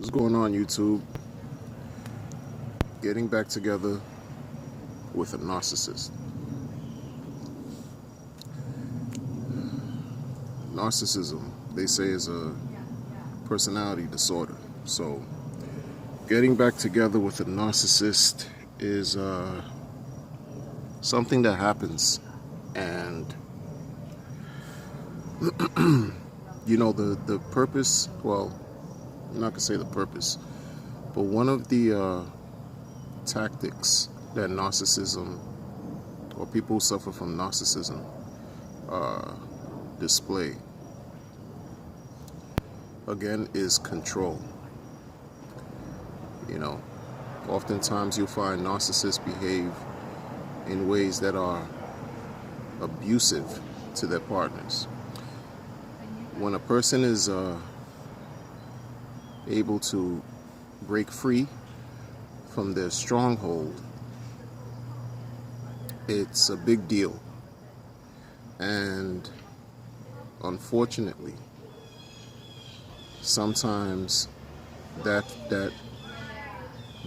What's going on, YouTube? Getting back together with a narcissist. Narcissism, they say, is a personality disorder. So, getting back together with a narcissist is something that happens. And, the purpose, well, I'm not going to say the purpose, but one of the tactics that narcissism or people who suffer from narcissism display, again, is control. Oftentimes you'll find narcissists behave in ways that are abusive to their partners. When a person is able to break free from their stronghold, it's a big deal. And unfortunately, sometimes that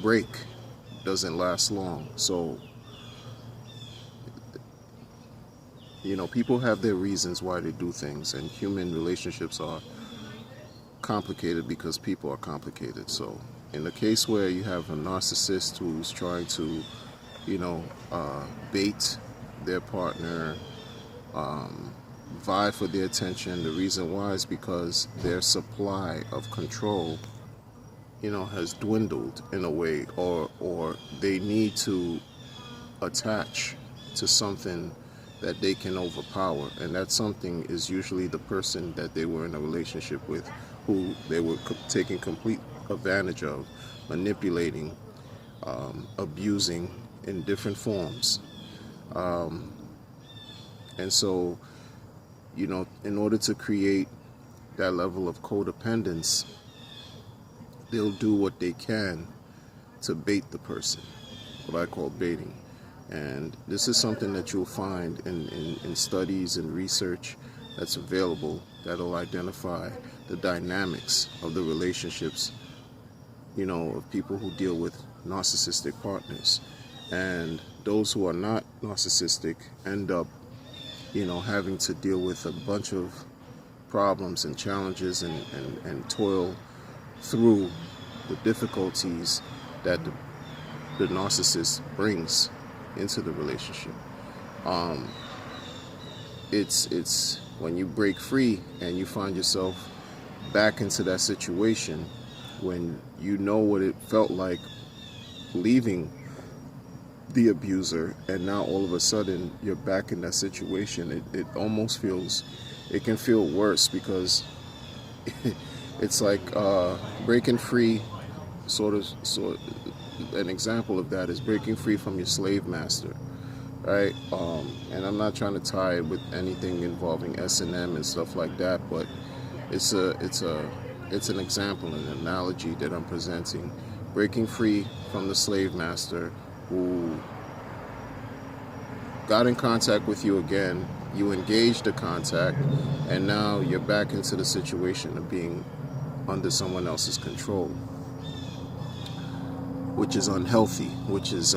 break doesn't last long. So, people have their reasons why they do things, and human relationships are complicated because people are complicated. So in the case where you have a narcissist who's trying to, bait their partner, vie for their attention, the reason why is because their supply of control, has dwindled in a way, or they need to attach to something that they can overpower, and that something is usually the person that they were in a relationship with, who they were taking complete advantage of, manipulating, abusing in different forms. And so, in order to create that level of codependence, they'll do what they can to bait the person, what I call baiting. And this is something that you'll find in studies and research that's available that'll identify the dynamics of the relationships, of people who deal with narcissistic partners. And those who are not narcissistic end up, having to deal with a bunch of problems and challenges and toil through the difficulties that the narcissist brings into the relationship. It's when you break free and you find yourself back into that situation, when you know what it felt like leaving the abuser, and now all of a sudden you're back in that situation. It almost feels, it can feel worse, because it's like breaking free. Sort an example of that is breaking free from your slave master, right? And I'm not trying to tie it with anything involving S&M and stuff like that, but it's an example, an analogy that I'm presenting. Breaking free from the slave master who got in contact with you again, you engaged the contact, and now you're back into the situation of being under someone else's control, which is unhealthy, which is,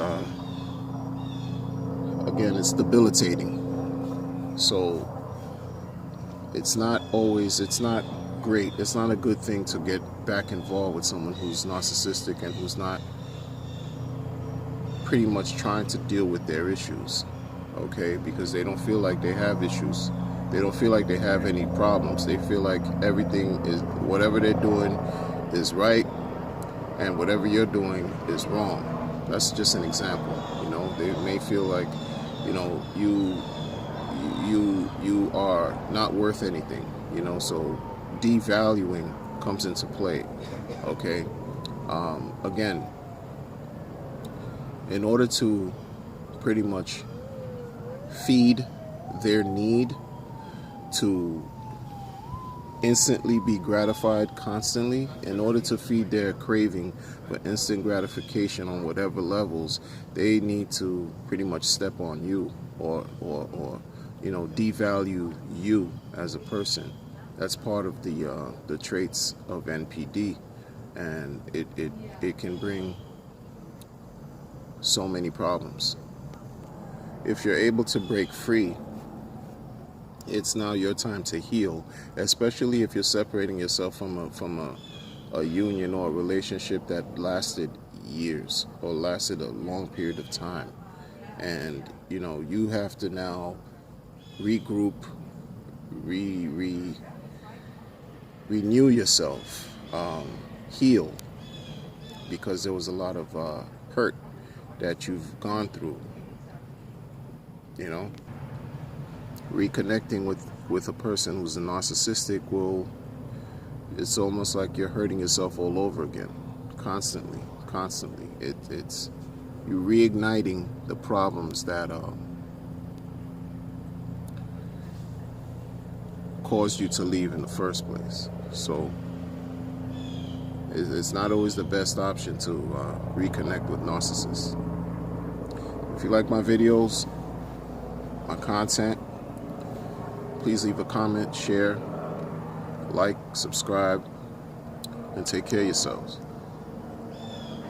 again, it's debilitating. So it's not great. It's not a good thing to get back involved with someone who's narcissistic and who's not pretty much trying to deal with their issues, okay? Because they don't feel like they have issues. They don't feel like they have any problems. They feel like everything is, whatever they're doing is right, and whatever you're doing is wrong. That's just an example. They may feel like, you are not worth anything. So devaluing comes into play. Okay. Again, in order to pretty much feed their need to instantly be gratified constantly, in order to feed their craving for instant gratification on whatever levels, they need to pretty much step on you, or devalue you as a person. That's part of the traits of NPD. and it can bring so many problems. If you're able to break free, it's now your time to heal, especially if you're separating yourself from a union or a relationship that lasted years or lasted a long period of time. And you have to now regroup, renew yourself, heal, because there was a lot of hurt that you've gone through. Reconnecting with a person who's a narcissistic it's almost like you're hurting yourself all over again, constantly. It's you're reigniting the problems that caused you to leave in the first place. So it's not always the best option to reconnect with narcissists. If you like my videos, my content, please leave a comment, share, like, subscribe, and take care of yourselves.